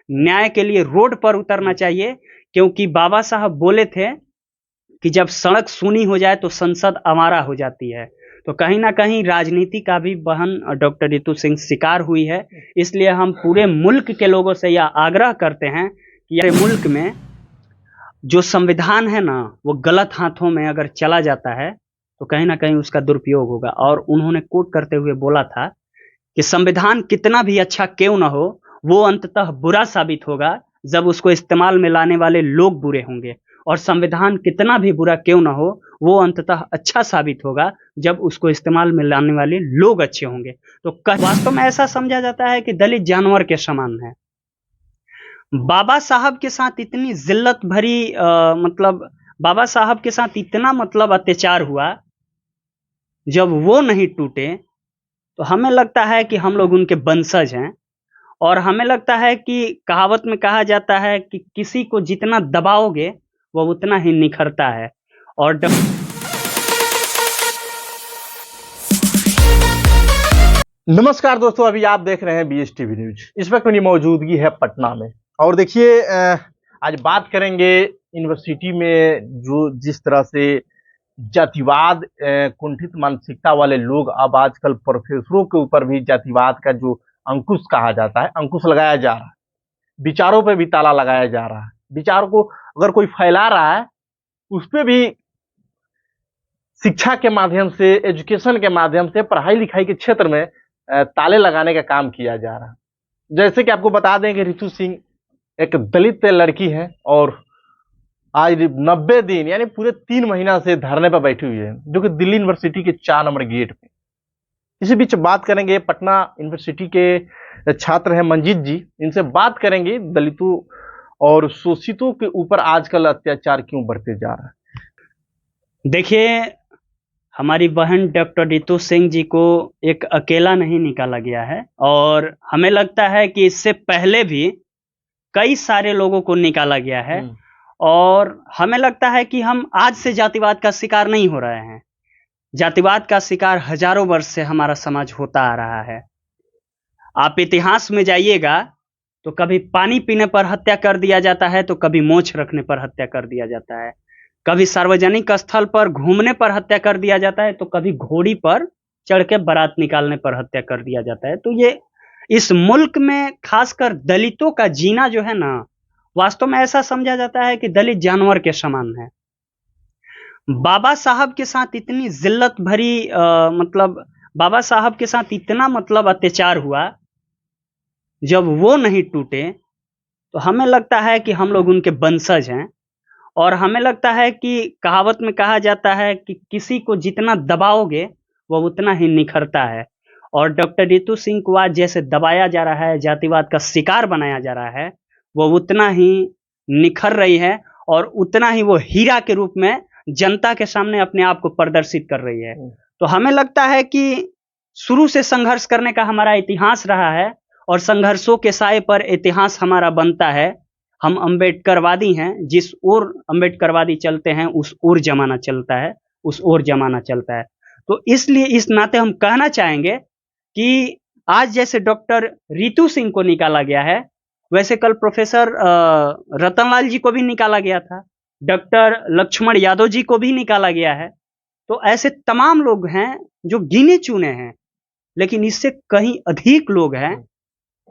न्याय के लिए रोड पर उतरना चाहिए, क्योंकि बाबा साहब बोले थे कि जब सड़क सूनी हो जाए तो संसद आवारा हो जाती है। तो कहीं ना कहीं राजनीति का भी बहन डॉक्टर रितु सिंह शिकार हुई है। इसलिए हम पूरे मुल्क के लोगों से यह आग्रह करते हैं कि ये मुल्क में जो संविधान है ना, वो गलत हाथों में अगर चला जाता है तो कहीं ना कहीं उसका दुरुपयोग होगा। और उन्होंने कोट करते हुए बोला था कि संविधान कितना भी अच्छा क्यों ना हो, वो अंततः बुरा साबित होगा जब उसको इस्तेमाल में लाने वाले लोग बुरे होंगे, और संविधान कितना भी बुरा क्यों ना हो, वो अंततः अच्छा साबित होगा जब उसको इस्तेमाल में लाने वाले लोग अच्छे होंगे। तो वास्तव में ऐसा समझा जाता है कि दलित जानवर के समान है। बाबा साहब के साथ इतनी जिल्लत भरी मतलब बाबा साहब के साथ इतना मतलब अत्याचार हुआ, जब वो नहीं टूटे तो हमें लगता है कि हम लोग उनके वंशज हैं। और हमें लगता है कि कहावत में कहा जाता है कि किसी को जितना दबाओगे वो उतना ही निखरता है। और नमस्कार दोस्तों, अभी आप देख रहे हैं BSTV न्यूज। इस वक्त मेरी मौजूदगी है पटना में, और देखिए आज बात करेंगे यूनिवर्सिटी में जो जिस तरह से जातिवाद कुंठित मानसिकता वाले लोग अब आजकल प्रोफेसरों के ऊपर भी जातिवाद का जो अंकुश कहा जाता है, अंकुश लगाया जा रहा है। विचारों पे भी ताला लगाया जा रहा है। विचारों को अगर कोई फैला रहा है उस पर भी शिक्षा के माध्यम से, एजुकेशन के माध्यम से, पढ़ाई लिखाई के क्षेत्र में ताले लगाने का काम किया जा रहा है। जैसे कि आपको बता दें कि रितु सिंह एक दलित लड़की है और आज 90 दिन यानी पूरे 3 महीना से धरने पर बैठी हुई है, जो कि दिल्ली यूनिवर्सिटी के 4 नंबर गेट पे। इसी बीच बात करेंगे पटना यूनिवर्सिटी के छात्र हैं मंजीत जी, इनसे बात करेंगे दलितों और शोषितों के ऊपर आजकल अत्याचार क्यों बढ़ते जा रहा है। देखिए, हमारी बहन डॉक्टर रितु सिंह जी को एक अकेला नहीं निकाला गया है, और हमें लगता है कि इससे पहले भी कई सारे लोगों को निकाला गया है। और हमें लगता है कि हम आज से जातिवाद का शिकार नहीं हो रहे हैं। जातिवाद का शिकार हजारों वर्ष से हमारा समाज होता आ रहा है। आप इतिहास में जाइएगा तो कभी पानी पीने पर हत्या कर दिया जाता है, तो कभी मोछ रखने पर हत्या कर दिया जाता है। कभी सार्वजनिक स्थल पर घूमने पर हत्या कर दिया जाता है, तो कभी घोड़ी पर चढ़ के बारात निकालने पर हत्या कर दिया जाता है। तो ये इस मुल्क में खासकर दलितों का जीना जो है ना, वास्तव में ऐसा समझा जाता है कि दलित जानवर के समान है। बाबा साहब के साथ इतनी जिल्लत भरी मतलब बाबा साहब के साथ इतना मतलब अत्याचार हुआ, जब वो नहीं टूटे तो हमें लगता है कि हम लोग उनके वंशज हैं। और हमें लगता है कि कहावत में कहा जाता है कि किसी को जितना दबाओगे वो उतना ही निखरता है। और डॉक्टर रितु सिंह को आज जैसे दबाया जा रहा है, जातिवाद का शिकार बनाया जा रहा है, वो उतना ही निखर रही है और उतना ही वो हीरा के रूप में जनता के सामने अपने आप को प्रदर्शित कर रही है। तो हमें लगता है कि शुरू से संघर्ष करने का हमारा इतिहास रहा है, और संघर्षों के साए पर इतिहास हमारा बनता है। हम अम्बेडकरवादी हैं, जिस ओर अम्बेडकरवादी चलते हैं उस ओर जमाना चलता है, उस ओर जमाना चलता है। तो इसलिए इस नाते हम कहना चाहेंगे कि आज जैसे डॉक्टर रितु सिंह को निकाला गया है, वैसे कल प्रोफेसर रतनलाल जी को भी निकाला गया था, डॉक्टर लक्ष्मण यादव जी को भी निकाला गया है। तो ऐसे तमाम लोग हैं जो गिने चुने हैं, लेकिन इससे कहीं अधिक लोग हैं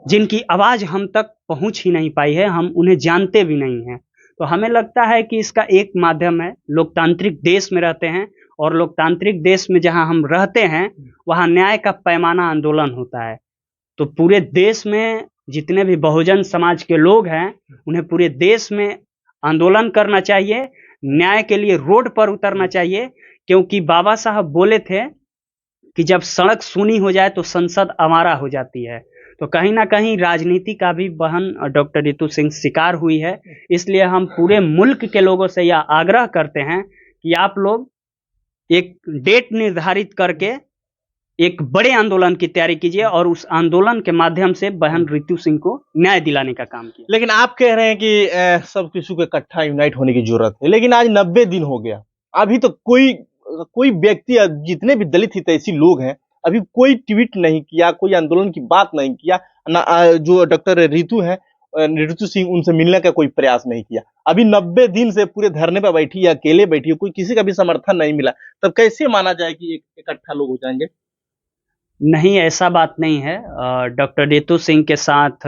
जिनकी आवाज हम तक पहुंच ही नहीं पाई है, हम उन्हें जानते भी नहीं हैं। तो हमें लगता है कि इसका एक माध्यम है, लोकतांत्रिक देश में रहते हैं, और लोकतांत्रिक देश में जहां हम रहते हैं वहां न्याय का पैमाना आंदोलन होता है। तो पूरे देश में जितने भी बहुजन समाज के लोग हैं, उन्हें पूरे देश में आंदोलन करना चाहिए, न्याय के लिए रोड पर उतरना चाहिए, क्योंकि बाबा साहब बोले थे कि जब सड़क सूनी हो जाए तो संसद आवारा हो जाती है। तो कहीं ना कहीं राजनीति का भी बहन डॉक्टर रितु सिंह शिकार हुई है। इसलिए हम पूरे मुल्क के लोगों से यह आग्रह करते हैं कि आप लोग एक डेट निर्धारित करके एक बड़े आंदोलन की तैयारी कीजिए, और उस आंदोलन के माध्यम से बहन रितु सिंह को न्याय दिलाने का काम किया। लेकिन आप कह रहे हैं कि सब किसी को इकट्ठा यूनाइट होने की जरूरत है, लेकिन आज 90 दिन हो गया, अभी तो कोई व्यक्ति, जितने भी दलित हितैषी लोग हैं, अभी कोई ट्वीट नहीं किया, कोई आंदोलन की बात नहीं किया ना। जो डॉक्टर रितु है ऋतु सिंह उनसे मिलने का कोई प्रयास नहीं किया। अभी 90 दिन से पूरे धरने पर बैठी है, अकेले बैठी है, कोई किसी का भी समर्थन नहीं मिला, तब कैसे माना जाए कि इकट्ठा लोग हो जाएंगे? नहीं, ऐसा बात नहीं है। डॉक्टर रितु सिंह के साथ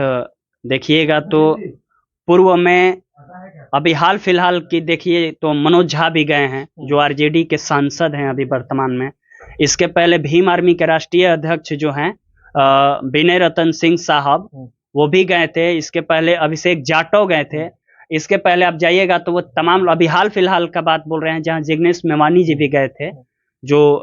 देखिएगा तो पूर्व में अभी हाल फिलहाल की देखिए तो मनोज झा भी गए हैं, जो आरजेडी के सांसद हैं अभी वर्तमान में। इसके पहले भीम आर्मी के राष्ट्रीय अध्यक्ष जो हैं विनय रतन सिंह साहब, वो भी गए थे। इसके पहले अभिषेक जाटव गए थे। इसके पहले आप जाइएगा तो वो तमाम, अभी हाल फिलहाल का बात बोल रहे हैं, जहां जिग्नेश मेवानी जी भी गए थे, जो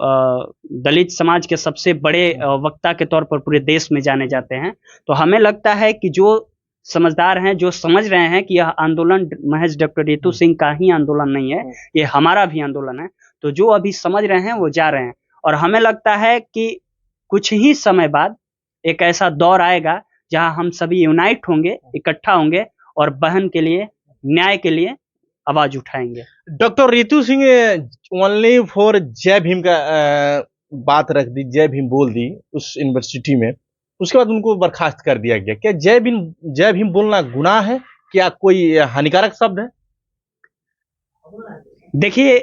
दलित समाज के सबसे बड़े वक्ता के तौर पर पूरे देश में जाने जाते हैं। तो हमें लगता है कि जो समझदार हैं, जो समझ रहे हैं कि यह आंदोलन महज डॉक्टर रितु सिंह का ही आंदोलन नहीं है, ये हमारा भी आंदोलन है, तो जो अभी समझ रहे हैं वो जा रहे हैं। और हमें लगता है कि कुछ ही समय बाद एक ऐसा दौर आएगा जहां हम सभी यूनाइट होंगे, इकट्ठा होंगे और बहन के लिए, न्याय के लिए आवाज उठाएंगे। Doctor Ritu Singh only for जय भीम का बात रख दी, जय भीम बोल दी उस यूनिवर्सिटी में, उसके बाद उनको बर्खास्त कर दिया गया। क्या जय भीम बोलना गुनाह है? क्या कोई हानिकारक शब्द है? देखिए,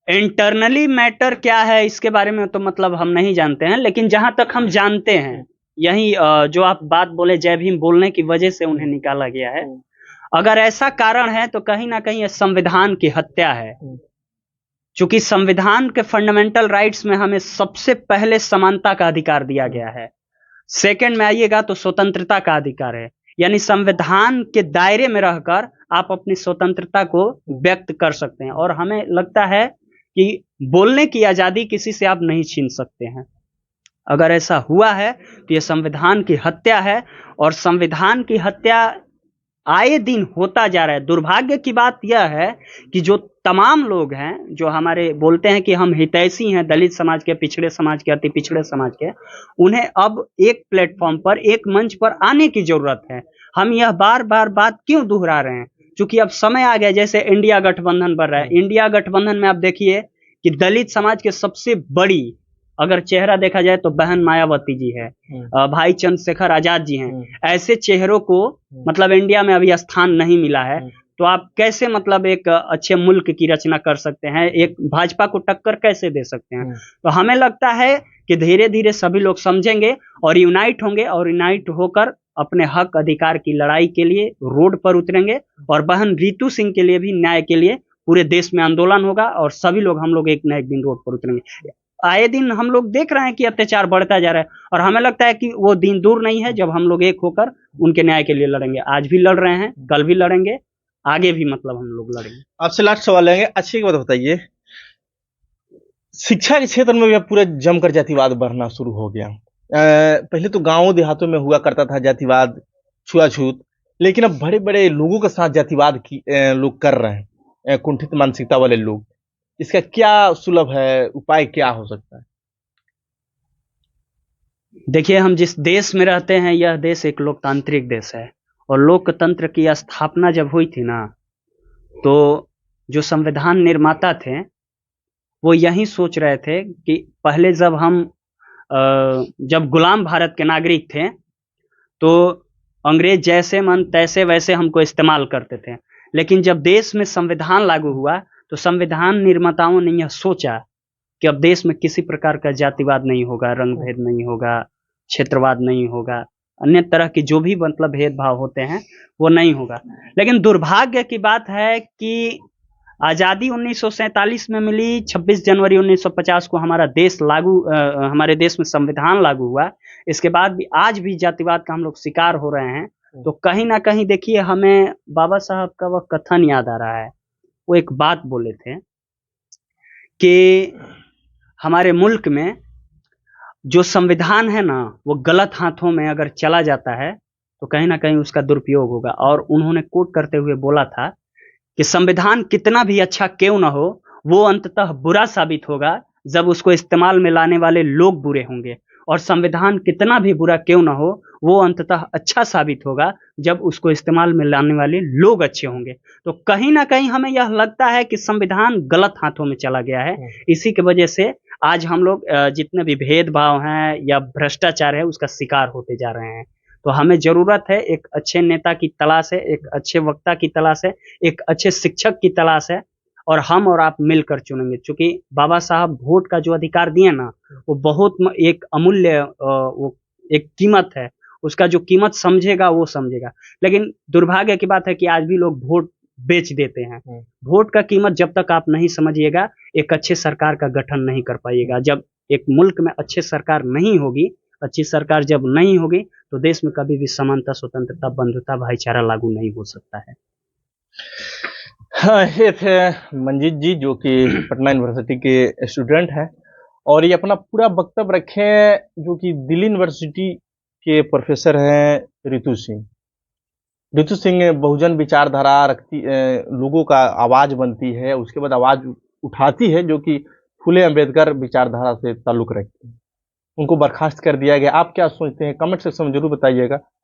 इंटरनली मैटर क्या है इसके बारे में तो मतलब हम नहीं जानते हैं, लेकिन जहां तक हम जानते हैं, यही जो आप बात बोले जय भीम बोलने की वजह से उन्हें निकाला गया है। अगर ऐसा कारण है तो कहीं ना कहीं यह संविधान की हत्या है। चूंकि संविधान के फंडामेंटल राइट्स में हमें सबसे पहले समानता का अधिकार दिया गया है, सेकंड में आइएगा तो स्वतंत्रता का अधिकार है। यानी संविधान के दायरे में रहकर आप अपनी स्वतंत्रता को व्यक्त कर सकते हैं, और हमें लगता है कि बोलने की आजादी किसी से आप नहीं छीन सकते हैं। अगर ऐसा हुआ है तो यह संविधान की हत्या है, और संविधान की हत्या आए दिन होता जा रहा है। दुर्भाग्य की बात यह है कि जो तमाम लोग हैं, जो हमारे बोलते हैं कि हम हितैषी हैं, दलित समाज के, पिछड़े समाज के, अति पिछड़े समाज के, उन्हें अब एक प्लेटफॉर्म पर, एक मंच पर आने की जरूरत है। हम यह बार बार बात क्यों दोहरा रहे हैं? क्योंकि अब समय आ गया, जैसे इंडिया गठबंधन बन रहा है। इंडिया गठबंधन में आप देखिए कि दलित समाज के सबसे बड़ी अगर चेहरा देखा जाए तो बहन मायावती जी है, भाई चंद्रशेखर आजाद जी हैं। ऐसे चेहरों को मतलब इंडिया में अभी स्थान नहीं मिला है, तो आप कैसे मतलब एक अच्छे मुल्क की रचना कर सकते हैं, एक भाजपा को टक्कर कैसे दे सकते हैं? तो हमें लगता है कि धीरे धीरे सभी लोग समझेंगे और यूनाइट होंगे, और यूनाइट होकर अपने हक अधिकार की लड़ाई के लिए रोड पर उतरेंगे, और बहन रितु सिंह के लिए भी न्याय के लिए पूरे देश में आंदोलन होगा, और सभी लोग, हम लोग एक न एक दिन रोड पर उतरेंगे। आए दिन हम लोग देख रहे हैं कि अत्याचार बढ़ता जा रहा है, और हमें लगता है कि वो दिन दूर नहीं है जब हम लोग एक होकर उनके न्याय के लिए लड़ेंगे। आज भी लड़ रहे हैं, कल भी लड़ेंगे, आगे भी मतलब हम लोग लड़ेंगे। आपसे लास्ट सवाल लेंगे। अच्छी बात बताइए, शिक्षा के क्षेत्र में भी पूरा जमकर जातिवाद बढ़ना शुरू हो गया। पहले तो गांवों देहातों में हुआ करता था जातिवाद, छुआछूत, लेकिन अब बड़े बड़े लोगों के साथ जातिवाद की लोग कर रहे हैं, कुंठित मानसिकता वाले लोग। इसका क्या सुलभ है, उपाय क्या हो सकता है? देखिए, हम जिस देश में रहते हैं, यह देश एक लोकतांत्रिक देश है, और लोकतंत्र की स्थापना जब हुई थी ना, तो जो संविधान निर्माता थे वो यही सोच रहे थे कि पहले जब गुलाम भारत के नागरिक थे तो अंग्रेज जैसे मन तैसे वैसे हमको इस्तेमाल करते थे, लेकिन जब देश में संविधान लागू हुआ तो संविधान निर्माताओं ने यह सोचा कि अब देश में किसी प्रकार का जातिवाद नहीं होगा, रंग भेद नहीं होगा, क्षेत्रवाद नहीं होगा, अन्य तरह की जो भी मतलब भेदभाव होते हैं वो नहीं होगा। लेकिन दुर्भाग्य की बात है कि आज़ादी 1947 में मिली, 26 जनवरी 1950 को हमारे देश में संविधान लागू हुआ। इसके बाद भी आज भी जातिवाद का हम लोग शिकार हो रहे हैं। तो कहीं ना कहीं देखिए, हमें बाबा साहब का वह कथन याद आ रहा है। वो एक बात बोले थे कि हमारे मुल्क में जो संविधान है ना, वो गलत हाथों में अगर चला जाता है तो कहीं ना कहीं उसका दुरुपयोग होगा। और उन्होंने कोट करते हुए बोला था कि संविधान कितना भी अच्छा क्यों ना हो, वो अंततः बुरा साबित होगा जब उसको इस्तेमाल में लाने वाले लोग बुरे होंगे, और संविधान कितना भी बुरा क्यों ना हो, वो अंततः अच्छा साबित होगा जब उसको इस्तेमाल में लाने वाले लोग अच्छे होंगे। तो कहीं ना कहीं हमें यह लगता है कि संविधान गलत हाथों में चला गया है। इसी की वजह से आज हम लोग जितने भी भेदभाव हैं या भ्रष्टाचार है उसका शिकार होते जा रहे हैं। तो हमें जरूरत है एक अच्छे नेता की तलाश है, एक अच्छे वक्ता की तलाश है, एक अच्छे शिक्षक की तलाश है, और हम और आप मिलकर चुनेंगे। क्योंकि बाबा साहब वोट का जो अधिकार दिए ना, वो बहुत एक अमूल्य वो एक कीमत है। उसका जो कीमत समझेगा वो समझेगा। लेकिन दुर्भाग्य की बात है कि आज भी लोग वोट बेच देते हैं। वोट का कीमत जब तक आप नहीं समझिएगा, एक अच्छे सरकार का गठन नहीं कर पाइएगा। जब एक मुल्क में अच्छी सरकार नहीं होगी, अच्छी सरकार जब नहीं होगी, तो देश में कभी भी समानता, स्वतंत्रता, बंधुता, भाईचारा लागू नहीं हो सकता है। हाँ, ये थे मंजीत जी, जो कि पटना यूनिवर्सिटी के स्टूडेंट हैं, और ये अपना पूरा वक्तव्य रखे हैं, जो कि दिल्ली यूनिवर्सिटी के प्रोफेसर हैं रितु सिंह। रितु सिंह बहुजन विचारधारा रखती, लोगों का आवाज बनती है, उसके बाद आवाज उठाती है, जो कि फुले अंबेडकर विचारधारा से ताल्लुक रखती है। उनको बर्खास्त कर दिया गया। आप क्या सोचते हैं? कमेंट सेक्शन में जरूर बताइएगा।